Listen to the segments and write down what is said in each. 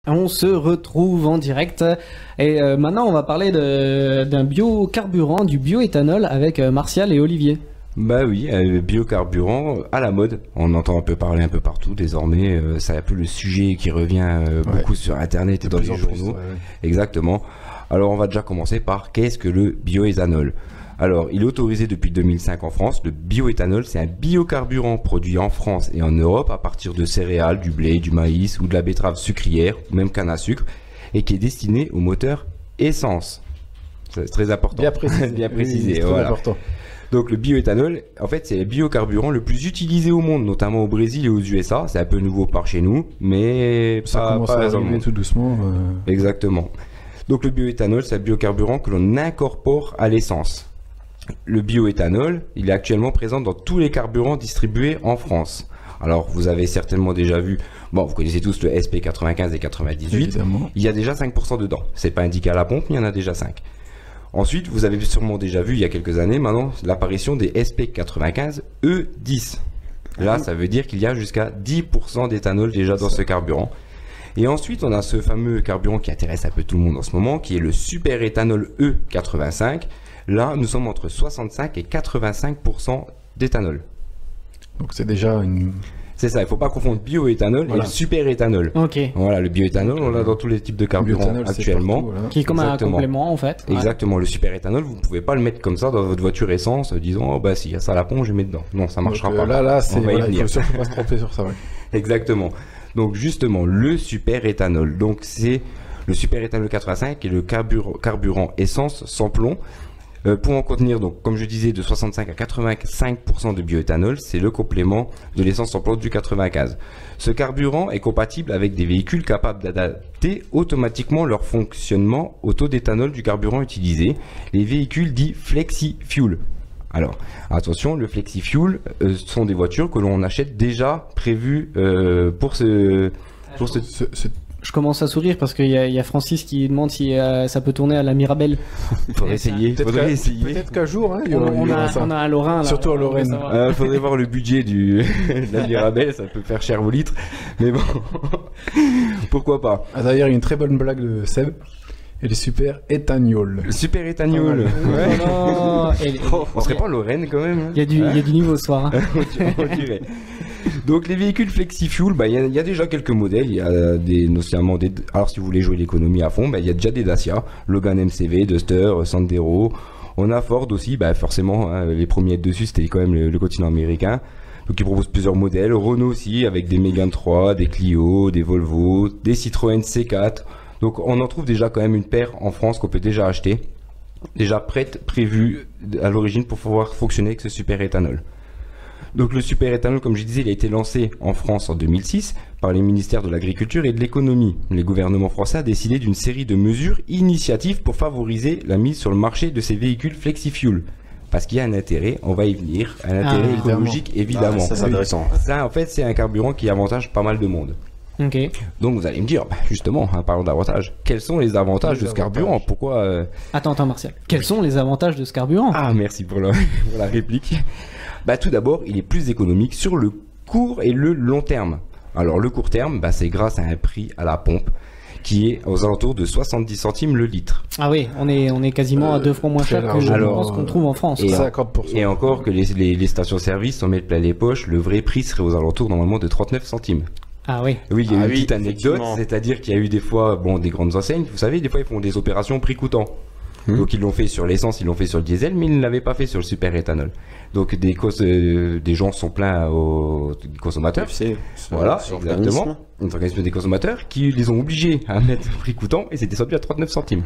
On se retrouve en direct et maintenant on va parler d'un biocarburant, du bioéthanol avec Martial et Olivier. Bah oui, biocarburant à la mode, on entend un peu parler un peu partout désormais, c'est un peu le sujet qui revient beaucoup sur internet et dans les journaux. Exactement. Alors on va déjà commencer par qu'est-ce que le bioéthanol? Alors, il est autorisé depuis 2005 en France. Le bioéthanol, c'est un biocarburant produit en France et en Europe à partir de céréales, du blé, du maïs ou de la betterave sucrière, ou même canne à sucre, et qui est destiné au moteur essence. C'est très important. Bien précisé. Bien précisé, oui, c'est voilà. important. Donc le bioéthanol, en fait, c'est le biocarburant le plus utilisé au monde, notamment au Brésil et aux USA. C'est un peu nouveau par chez nous, mais ça commence à arriver tout doucement. Exactement. Donc le bioéthanol, c'est un biocarburant que l'on incorpore à l'essence. Le bioéthanol, il est actuellement présent dans tous les carburants distribués en France. Alors, vous avez certainement déjà vu, bon, vous connaissez tous le SP95 et 98. Évidemment. Il y a déjà 5% dedans. C'est pas indiqué à la pompe, mais il y en a déjà 5. Ensuite, vous avez sûrement déjà vu, il y a quelques années maintenant, l'apparition des SP95 E10. Là, ça veut dire qu'il y a jusqu'à 10% d'éthanol déjà dans ce carburant. Et ensuite, on a ce fameux carburant qui intéresse un peu tout le monde en ce moment, qui est le superéthanol E85. Là, nous sommes entre 65 et 85% d'éthanol. Donc c'est déjà une... C'est ça, il ne faut pas confondre bioéthanol et le superéthanol. Ok. Voilà, le bioéthanol, on l'a dans tous les types de carburants actuellement. Partout, voilà. Qui est comme un complément en fait. Exactement, le superéthanol, vous ne pouvez pas le mettre comme ça dans votre voiture essence, disant, oh bah s'il y a ça à la pompe, je mets dedans. Non, ça ne marchera pas. Là, c'est... Voilà, il faut surtout pas se tromper sur ça. Ouais. Exactement. Donc justement, le superéthanol. Donc c'est le superéthanol 85 qui est le carburant essence sans plomb. Pour en contenir, donc, comme je disais, de 65 à 85% de bioéthanol, c'est le complément de l'essence sans plomb du 95. Ce carburant est compatible avec des véhicules capables d'adapter automatiquement leur fonctionnement au taux d'éthanol du carburant utilisé, les véhicules dits flexi-fuel. Alors, attention, le flexi-fuel sont des voitures que l'on achète déjà prévues pour ce... Je commence à sourire parce qu'il y a Francis qui demande si ça peut tourner à la Mirabelle. Faudrait essayer. Peut-être qu'un jour, hein, on a un Lorrain. Surtout à Lorraine. Faudrait voir le budget de la Mirabelle, ça peut faire cher au litre. Mais bon, pourquoi pas. Ah, d'ailleurs, il y a une très bonne blague de Seb. Et le super éthanol. Le super éthanol. Ouais. On serait pas en Lorraine quand même. Il y a du niveau ce soir. Hein. On dirait. Donc les véhicules flexi-fuel, il y a déjà quelques modèles. Il y a notamment des. Alors si vous voulez jouer l'économie à fond, il y a déjà des Dacia, Logan MCV, Duster, Sandero. On a Ford aussi, forcément. Hein, les premiers dessus, c'était quand même le continent américain. Donc ils proposent plusieurs modèles. Renault aussi, avec des Mégane 3, des Clio, des Volvo, des Citroën C4. Donc on en trouve déjà quand même une paire en France qu'on peut déjà acheter, déjà prête, prévue à l'origine pour pouvoir fonctionner avec ce superéthanol. Donc le superéthanol, comme je disais, il a été lancé en France en 2006 par les ministères de l'Agriculture et de l'Économie. Le gouvernement français a décidé d'une série de mesures initiatives pour favoriser la mise sur le marché de ces véhicules flexi-fuel. Parce qu'il y a un intérêt, on va y venir, un intérêt écologique évidemment. Ça c'est intéressant. Ça en fait c'est un carburant qui avantage pas mal de monde. Okay. Donc vous allez me dire, justement, parlons d'avantages. Quels sont les avantages de ce carburant? Pourquoi Attends, Martial. Quels sont les avantages de ce carburant? Ah, merci pour la réplique. Tout d'abord, il est plus économique sur le court et le long terme. Alors le court terme, c'est grâce à un prix à la pompe qui est aux alentours de 70 centimes le litre. Ah oui, on est quasiment à 2 fois moins cher que je pense qu'on trouve en France. Et 50%. Et encore que les stations-service s'en mettent plein les poches, le vrai prix serait aux alentours normalement de 39 centimes. Ah oui. Oui, il y a une petite anecdote, c'est-à-dire qu'il y a eu des fois, des grandes enseignes, vous savez, des fois ils font des opérations prix coûtant. Donc ils l'ont fait sur l'essence, ils l'ont fait sur le diesel, mais ils ne l'avaient pas fait sur le superéthanol. Donc des gens sont pleins aux consommateurs. Voilà, exactement. Un organisme des consommateurs qui les ont obligés à mettre prix coûtant et c'est descendu à 39 centimes.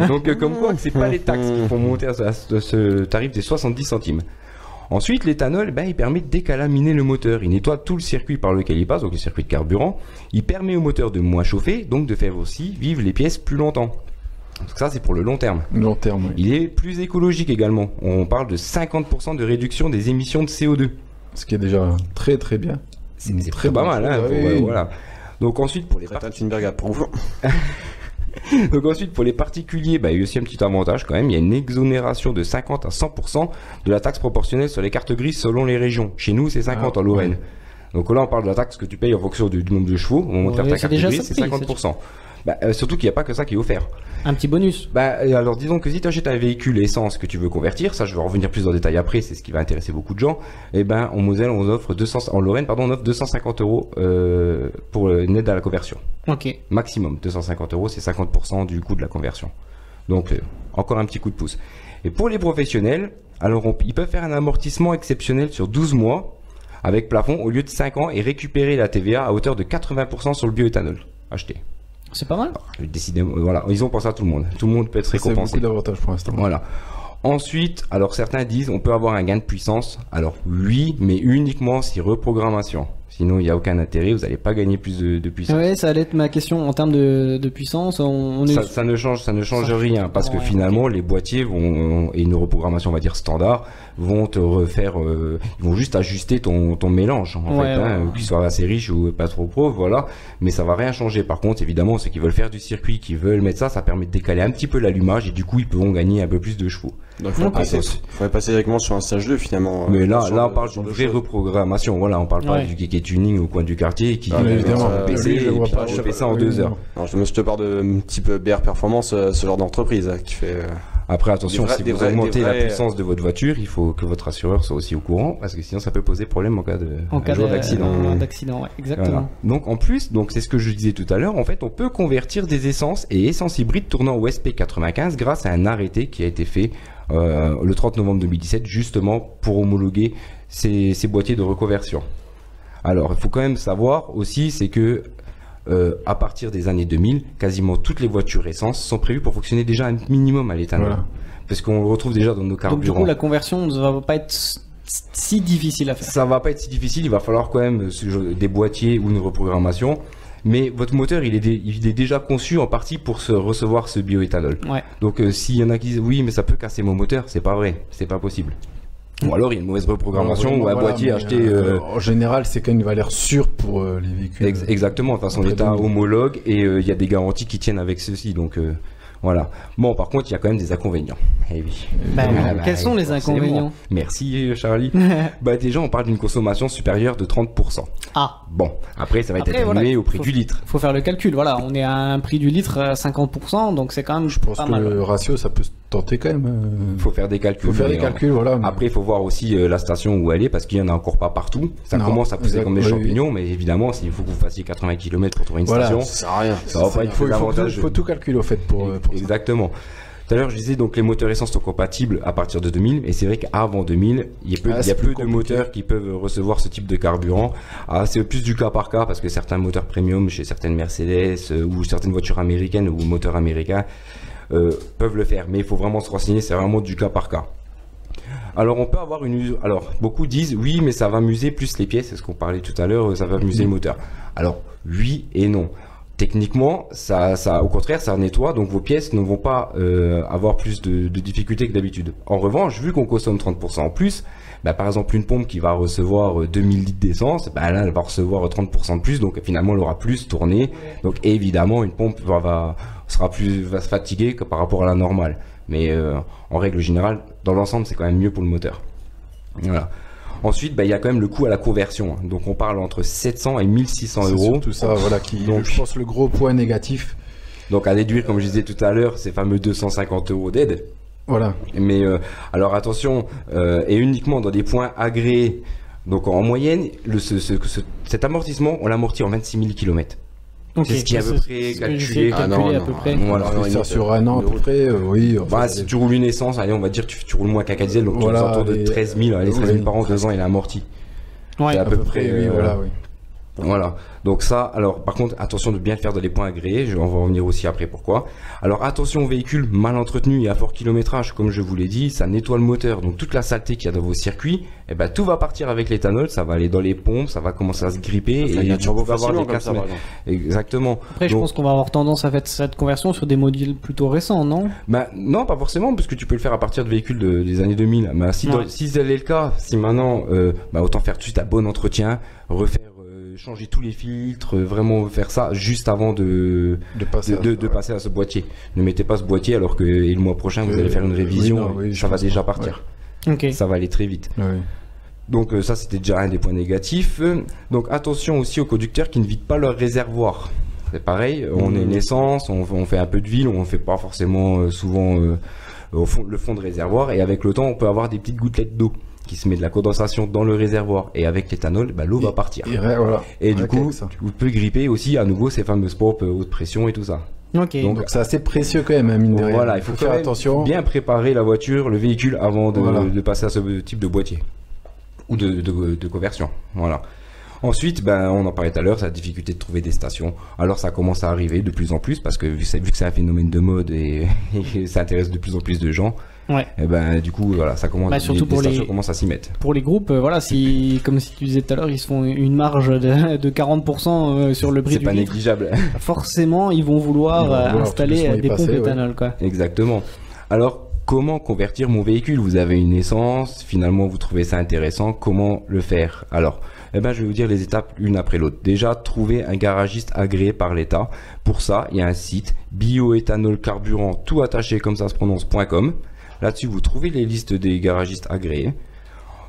Donc comme quoi, c'est pas les taxes qui font monter à ce tarif des 70 centimes. Ensuite, l'éthanol, il permet de décalaminer le moteur. Il nettoie tout le circuit par lequel il passe, donc le circuit de carburant. Il permet au moteur de moins chauffer, donc de faire aussi vivre les pièces plus longtemps. Donc ça, c'est pour le long terme. Long terme, oui. Il est plus écologique également. On parle de 50% de réduction des émissions de CO2. Ce qui est déjà très très bien. C'est très pas mal, hein. Oui. Voilà. Donc ensuite, pour les Donc ensuite, pour les particuliers, il y a aussi un petit avantage quand même. Il y a une exonération de 50 à 100% de la taxe proportionnelle sur les cartes grises selon les régions. Chez nous, c'est 50 en Lorraine. Donc là, on parle de la taxe que tu payes en fonction du nombre de chevaux. Au moment de faire ta c'est carte déjà grise, ça c'est de prix, 50%. Surtout qu'il n'y a pas que ça qui est offert. Un petit bonus. Alors disons que si tu achètes un véhicule essence que tu veux convertir, ça je vais revenir plus en détail après, c'est ce qui va intéresser beaucoup de gens. En Moselle, on offre en Lorraine, on offre 250 € pour une aide à la conversion. Ok. Maximum 250 €, c'est 50% du coût de la conversion. Donc encore un petit coup de pouce. Et pour les professionnels, alors ils peuvent faire un amortissement exceptionnel sur 12 mois avec plafond au lieu de 5 ans et récupérer la TVA à hauteur de 80% sur le bioéthanol acheté. C'est pas mal. Décidément, voilà, ils ont pensé à tout le monde. Tout le monde peut être récompensé. C'est beaucoup d'avantages pour l'instant. Voilà. Ensuite, alors certains disent on peut avoir un gain de puissance. Alors oui, mais uniquement si reprogrammation. Sinon, il n'y a aucun intérêt, vous n'allez pas gagner plus de puissance. Ouais, ça allait être ma question en termes de puissance. Ça ne change rien parce que finalement, les boîtiers et une reprogrammation, on va dire standard, vont te refaire, ils vont juste ajuster ton mélange qu'il soit assez riche ou pas trop pauvre, voilà. Mais ça va rien changer. Par contre, évidemment, ceux qui veulent faire du circuit, qui veulent mettre ça permet de décaler un petit peu l'allumage et du coup, ils pourront gagner un peu plus de chevaux. Donc, il faudrait passer directement sur un stage 2 finalement. Mais là, on parle d'une vraie reprogrammation. Voilà, on parle pas du geeké tuning au coin du quartier qui évidemment fait ça en 2 heures. Alors, je te parle de type BR Performance, ce genre d'entreprise qui fait. Après, attention, si vous augmentez la puissance de votre voiture, il faut que votre assureur soit aussi au courant parce que sinon ça peut poser problème en cas d'accident. D'accident, ouais, exactement. Voilà. Donc en plus, c'est ce que je disais tout à l'heure, en fait, on peut convertir des essences et essences hybrides tournant au SP95 grâce à un arrêté qui a été fait le 30 novembre 2017 justement pour homologuer ces boîtiers de reconversion. Alors, il faut quand même savoir aussi, c'est que à partir des années 2000, quasiment toutes les voitures essence sont prévues pour fonctionner déjà un minimum à l'éthanol. Voilà. Parce qu'on le retrouve déjà dans nos carburants. Donc du coup, la conversion ne va pas être si difficile à faire. Ça va pas être si difficile, il va falloir quand même des boîtiers ou une reprogrammation. Mais votre moteur, il est déjà conçu en partie pour recevoir ce bioéthanol. Ouais. Donc s'il y en a qui disent oui, mais ça peut casser mon moteur, c'est pas vrai, c'est pas possible. Ou alors il y a une mauvaise reprogrammation ou un boîtier acheté. En général, c'est quand même une valeur sûre pour les véhicules. Exactement. De toute façon, l'État homologue et il y a des garanties qui tiennent avec ceci. Donc voilà. Bon, par contre, il y a quand même des inconvénients. Eh oui. Quels sont les inconvénients? Merci Charlie. Déjà, on parle d'une consommation supérieure de 30%. Ah. Bon, après, ça va être atténué au prix du litre. Il faut faire le calcul. Voilà, on est à un prix du litre à 50%, donc c'est quand même. Je pense que le ratio, ça peut se tenter quand même. Il faut faire des calculs. Voilà. Mais... Après, il faut voir aussi la station où elle est, parce qu'il y en a encore pas partout. Ça commence à pousser comme des champignons, mais évidemment, s'il faut que vous fassiez 80 km pour trouver une station, ça sert à rien. Ça va pas être très avantageux. Il faut tout calculer au fait pour Exactement. Tout à l'heure, je disais donc les moteurs essence sont compatibles à partir de 2000, et c'est vrai qu'avant 2000, il y a peu de moteurs qui peuvent recevoir ce type de carburant. C'est plus du cas par cas parce que certains moteurs premium chez certaines Mercedes ou certaines voitures américaines ou moteurs américains peuvent le faire, mais il faut vraiment se renseigner, c'est vraiment du cas par cas. Alors on peut avoir beaucoup disent oui, mais ça va muser plus les pièces, c'est ce qu'on parlait tout à l'heure, ça va muser le moteur. Alors oui et non. Techniquement, au contraire, ça nettoie, donc vos pièces ne vont pas avoir plus de difficultés que d'habitude. En revanche, vu qu'on consomme 30% en plus, par exemple une pompe qui va recevoir 2000 litres d'essence, là elle va recevoir 30% de plus, donc finalement elle aura plus tourné. Donc évidemment, une pompe va se fatiguer que par rapport à la normale. Mais en règle générale, dans l'ensemble, c'est quand même mieux pour le moteur. Voilà. Ensuite, il y a quand même le coût à la conversion. Donc, on parle entre 700 et 1600 euros. Tout ça, voilà, donc, je pense, le gros point négatif. Donc, à déduire, comme je disais tout à l'heure, ces fameux 250 euros d'aide. Voilà. Mais, alors attention, et uniquement dans des points agréés. Donc, en moyenne, cet amortissement, on l'amortit en 26 000 km. Okay, c'est ce qui est à peu près calculé. À peu près. Voilà, sur un an à peu près, oui. Si tu roules une essence, allez, on va dire tu roules moins qu'un 4 diesel, donc tu as autour de 13 000, allez, 13 000 par an, 2 ans, il est amorti. Ouais, à peu près. Oui, voilà, oui. Voilà. Donc ça, alors par contre, attention de bien le faire dans les points agréés, on va revenir aussi après pourquoi. Alors attention aux véhicules mal entretenus et à fort kilométrage, comme je vous l'ai dit, ça nettoie le moteur. Donc toute la saleté qu'il y a dans vos circuits, tout va partir avec l'éthanol, ça va aller dans les pompes, ça va commencer à se gripper et il va avoir des casses. Exactement. Après, je pense qu'on va avoir tendance à faire cette conversion sur des modèles plutôt récents, non? Non, pas forcément, parce que tu peux le faire à partir de véhicules des années 2000. Mais si tel est le cas, si maintenant, autant faire tout de suite un bon entretien, refaire changer tous les filtres, vraiment faire ça juste avant de passer à ce boîtier. Ne mettez pas ce boîtier alors que le mois prochain vous allez faire une révision, ça va déjà partir. Ouais. Okay. Ça va aller très vite. Ouais. Donc ça c'était déjà un des points négatifs. Donc attention aussi aux conducteurs qui ne vident pas leur réservoir. C'est pareil, on a une essence, on fait un peu de ville, on fait pas forcément souvent le fond de réservoir, et avec le temps on peut avoir des petites gouttelettes d'eau qui se met de la condensation dans le réservoir, et avec l'éthanol, l'eau va partir. Voilà. Et du coup, ça. vous pouvez gripper aussi à nouveau ces fameuses pompes haute pression et tout ça. Ok. Donc, Donc c'est assez précieux quand même, hein, mine de rien. voilà, il faut faire quand même attention. bien préparer la voiture, le véhicule avant Voilà. de passer à ce type de boîtier ou de conversion. Voilà. Ensuite, on en parlait tout à l'heure, c'est la difficulté de trouver des stations. Alors ça commence à arriver de plus en plus parce que vu que c'est un phénomène de mode et que ça intéresse de plus en plus de gens, Ouais. et du coup voilà, ça commence, Surtout les pour stations les... commencent à s'y mettre. Pour les groupes, voilà, si, comme si tu disais tout à l'heure, ils se font une marge de 40% sur le prix C'est du pas litre, négligeable. forcément, ils vont vouloir installer tout doucement y des pompes passer, ouais. éthanol, quoi. Exactement. Alors, comment convertir mon véhicule? Vous avez une essence, finalement vous trouvez ça intéressant, comment le faire? Alors, je vais vous dire les étapes l'une après l'autre. Déjà, trouver un garagiste agréé par l'État. Pour ça, il y a un site, bioéthanol carburant, tout attaché comme ça se prononce.com. Là-dessus, vous trouvez les listes des garagistes agréés.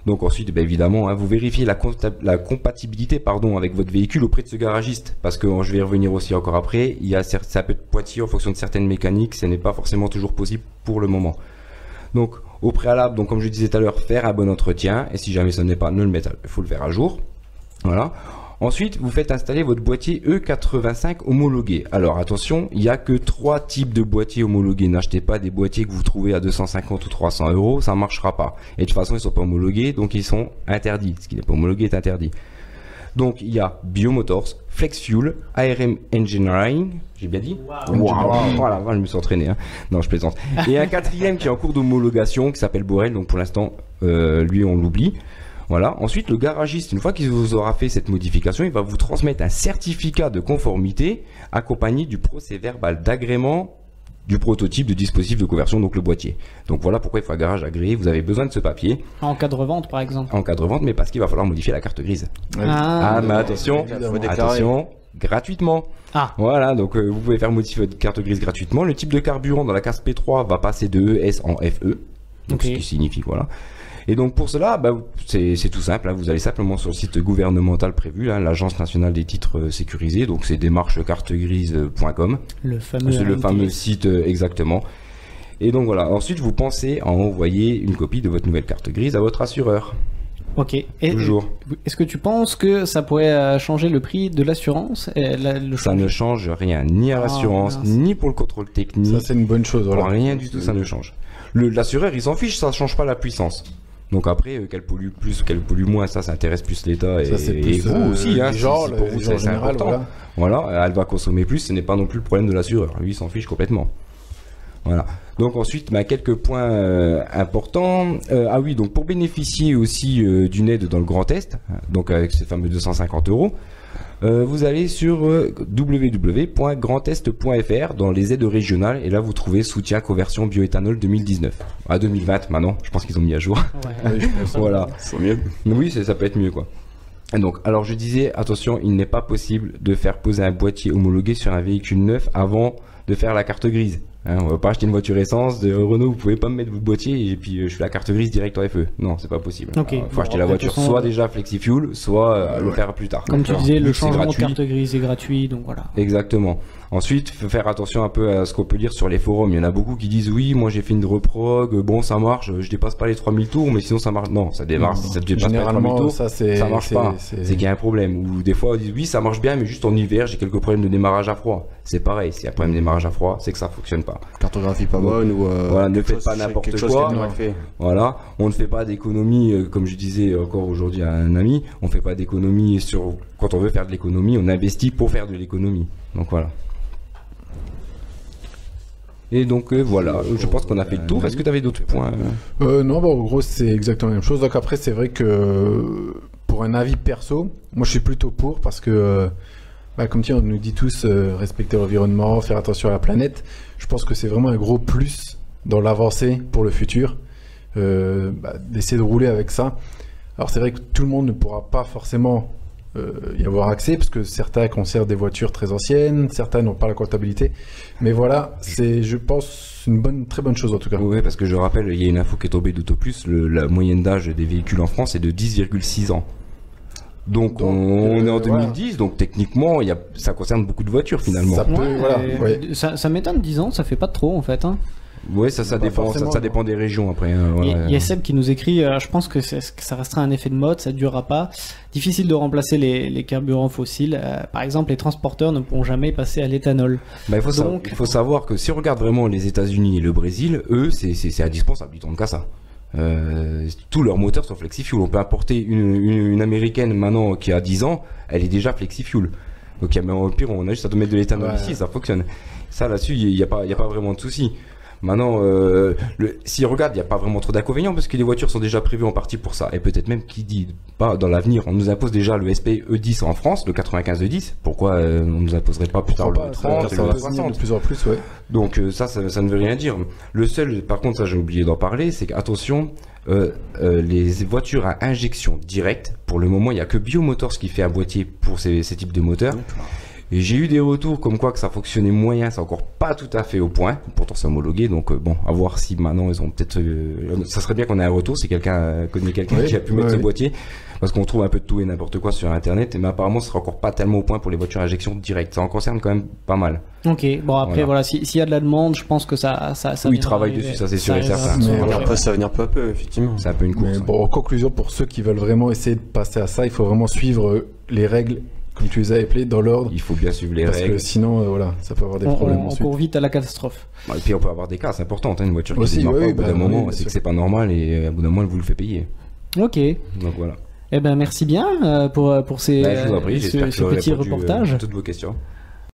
Donc ensuite, évidemment, vous vérifiez la compatibilité avec votre véhicule auprès de ce garagiste. Parce que je vais y revenir aussi encore après, ça peut être pointillé en fonction de certaines mécaniques, ce n'est pas forcément toujours possible pour le moment. Donc au préalable, comme je disais tout à l'heure, faire un bon entretien. Et si jamais ce n'est pas, ne le mettre, il faut le faire à jour. Voilà. Ensuite, vous faites installer votre boîtier E85 homologué. Alors attention, il n'y a que 3 types de boîtiers homologués. N'achetez pas des boîtiers que vous trouvez à 250 ou 300 euros, ça ne marchera pas. Et de toute façon, ils ne sont pas homologués, donc ils sont interdits. Ce qui n'est pas homologué est interdit. Donc il y a Biomotors, FlexFuel, ARM Engineering, j'ai bien dit? Voilà, je me suis entraîné. Non, je plaisante. Et un quatrième qui est en cours d'homologation, qui s'appelle Borel, donc pour l'instant, lui on l'oublie. Voilà. Ensuite, le garagiste, une fois qu'il vous aura fait cette modification, il va vous transmettre un certificat de conformité accompagné du procès-verbal d'agrément du prototype de dispositif de conversion, donc le boîtier. Donc voilà pourquoi il faut un garage agréé. Vous avez besoin de ce papier En cas de revente, par exemple. en cas de revente, mais parce qu'il va falloir modifier la carte grise. Ah. Mais attention, Faut déclarer. attention, gratuitement. Ah. Voilà, donc vous pouvez faire modifier votre carte grise gratuitement. Le type de carburant dans la carte P3 va passer de ES en FE. Donc Ok. ce qui signifie voilà. Et donc pour cela, c'est tout simple. Vous allez simplement sur le site gouvernemental prévu, l'Agence nationale des titres sécurisés. Donc c'est démarchecartegrise.com. Le fameux. C'est le AMT. fameux site exactement. Et donc voilà. Ensuite, vous pensez à envoyer une copie de votre nouvelle carte grise à votre assureur. Ok. Toujours. Est-ce que tu penses que ça pourrait changer le prix de l'assurance Ça ne change rien, ni à l'assurance, mince. ni pour le contrôle technique. Ça, c'est une bonne chose. Pour Voilà. rien du tout, ça ne change. L'assureur, il s'en fiche, ça ne change pas la puissance. Donc après, qu'elle pollue plus ou qu'elle pollue moins, ça intéresse plus l'État et, Ça, c'est plus, vous aussi. les gens, si pour les vous, gens c'est en général, important. Voilà, elle va consommer plus, ce n'est pas non plus le problème de l'assureur. Lui, il s'en fiche complètement. Voilà. Donc ensuite, quelques points importants. Donc pour bénéficier aussi d'une aide dans le Grand Est, donc avec ces fameux 250 euros, vous allez sur www.grandest.fr dans les aides régionales et là vous trouvez soutien conversion bioéthanol 2019. À 2020 maintenant, je pense qu'ils ont mis à jour. Ouais. Oui, je pense. Voilà. C'est mieux. Oui, ça peut être mieux quoi. Et donc, alors je disais, attention, il n'est pas possible de faire poser un boîtier homologué sur un véhicule neuf avant de faire la carte grise. On va pas acheter une voiture essence de Renault, vous pouvez pas me mettre votre boîtier et puis je fais la carte grise direct en FE. Non, c'est pas possible. Ok. Il faut acheter la Après, de voiture toute façon, soit déjà FlexiFuel, soit le faire plus tard. Comme tu Alors, disais, vu le que c'est changement de gratuit, carte grise est gratuit, donc voilà. Exactement. Ensuite, faut faire attention un peu à ce qu'on peut lire sur les forums. Il y en a beaucoup qui disent oui, moi j'ai fait une reprog, bon ça marche, je dépasse pas les 3000 tours, mais sinon ça marche. Non, ça démarre, ça dépasse pas les 3000 Généralement, tours. ça Ça marche pas. C'est qu'il y a un problème. Ou des fois, on dit oui, ça marche bien, mais juste en hiver, j'ai quelques problèmes de démarrage à froid. C'est pareil. S'il y a un problème de démarrage à froid, c'est que ça fonctionne pas. Cartographie pas bonne ou. Voilà, ne quelque faites chose- pas n'importe quelque chose quoi. qui est mal fait. Voilà. On ne fait pas d'économie, comme je disais encore aujourd'hui à un ami, on fait pas d'économie quand on veut faire de l'économie, on investit pour faire de l'économie. Donc voilà. Et donc voilà, je pense qu'on a fait le tour. Est-ce que tu avais d'autres points Non, en gros, c'est exactement la même chose. Donc après, c'est vrai que pour un avis perso, moi je suis plutôt pour parce que, comme on nous dit tous, respecter l'environnement, faire attention à la planète. Je pense que c'est vraiment un gros plus dans l'avancée pour le futur, d'essayer de rouler avec ça. Alors c'est vrai que tout le monde ne pourra pas forcément y avoir accès, parce que certains conservent des voitures très anciennes, certains n'ont pas la comptabilité. Mais voilà, c'est, je pense, une très bonne chose en tout cas. Oui, parce que je rappelle, il y a une info qui est tombée d'Autoplus, la moyenne d'âge des véhicules en France est de 10,6 ans. Donc on est en 2010, donc techniquement, ça concerne beaucoup de voitures finalement. Ça peut, voilà, ça m'étonne, 10 ans, ça fait pas trop en fait. Hein. Oui, ça dépend des régions après. Il y a Seb qui nous écrit, je pense que ça restera un effet de mode, ça durera pas. Difficile de remplacer les carburants fossiles. Par exemple, les transporteurs ne pourront jamais passer à l'éthanol. Bah, il faut savoir que si on regarde vraiment les États-Unis et le Brésil, eux, c'est indispensable, ils tournent qu'à ça. Tous leurs moteurs sont flexifuel. On peut importer une américaine maintenant qui a 10 ans, elle est déjà flexifuel. Donc au pire, on a juste à mettre de l'éthanol ici, ça fonctionne. Ça là-dessus, il n'y a pas vraiment de souci. Maintenant, si on regarde, il n'y a pas vraiment trop d'inconvénients parce que les voitures sont déjà prévues en partie pour ça. Et peut-être même qui dit pas dans l'avenir, on nous impose déjà le SP E10 en France, le 95 E10. Pourquoi on nous imposerait pas plus tard le 30 et le 60 de plus en plus, ouais. Donc ça ne veut rien dire. Le seul, par contre, ça j'ai oublié d'en parler, c'est qu'attention, les voitures à injection directe, pour le moment, il n'y a que Biomotors qui fait un boîtier pour ces types de moteurs. Et j'ai eu des retours comme quoi que ça fonctionnait moyen, c'est encore pas tout à fait au point. Pourtant c'est homologué, donc bon, à voir si maintenant ils ont peut-être. Ça serait bien qu'on ait un retour si quelqu'un connaît quelqu'un qui a pu mettre ce boîtier, parce qu'on trouve un peu de tout et n'importe quoi sur internet. Mais apparemment, ce sera encore pas tellement au point pour les voitures à injection directe. Ça en concerne quand même pas mal. Ok, bon après voilà, s'il y a de la demande, je pense que ça oui, ils travaillent dessus, ça c'est sûr et certain. Après, ça va venir peu à peu, effectivement. C'est un peu une course. Mais bon, en conclusion, pour ceux qui veulent vraiment essayer de passer à ça, il faut vraiment suivre les règles. Comme tu les as appelés, dans l'ordre. Il faut bien suivre les règles. Parce que sinon, voilà, ça peut avoir des problèmes ensuite. On court vite à la catastrophe. Et puis on peut avoir des cas, c'est important. Une voiture aussi, qui démarre pas au bout d'un moment, c'est que c'est pas normal et au bout d'un moment, elle vous le fait payer. Ok. Donc voilà. Eh ben merci bien pour ce Je vous en prie, j'espère que petit reportage. toutes vos questions.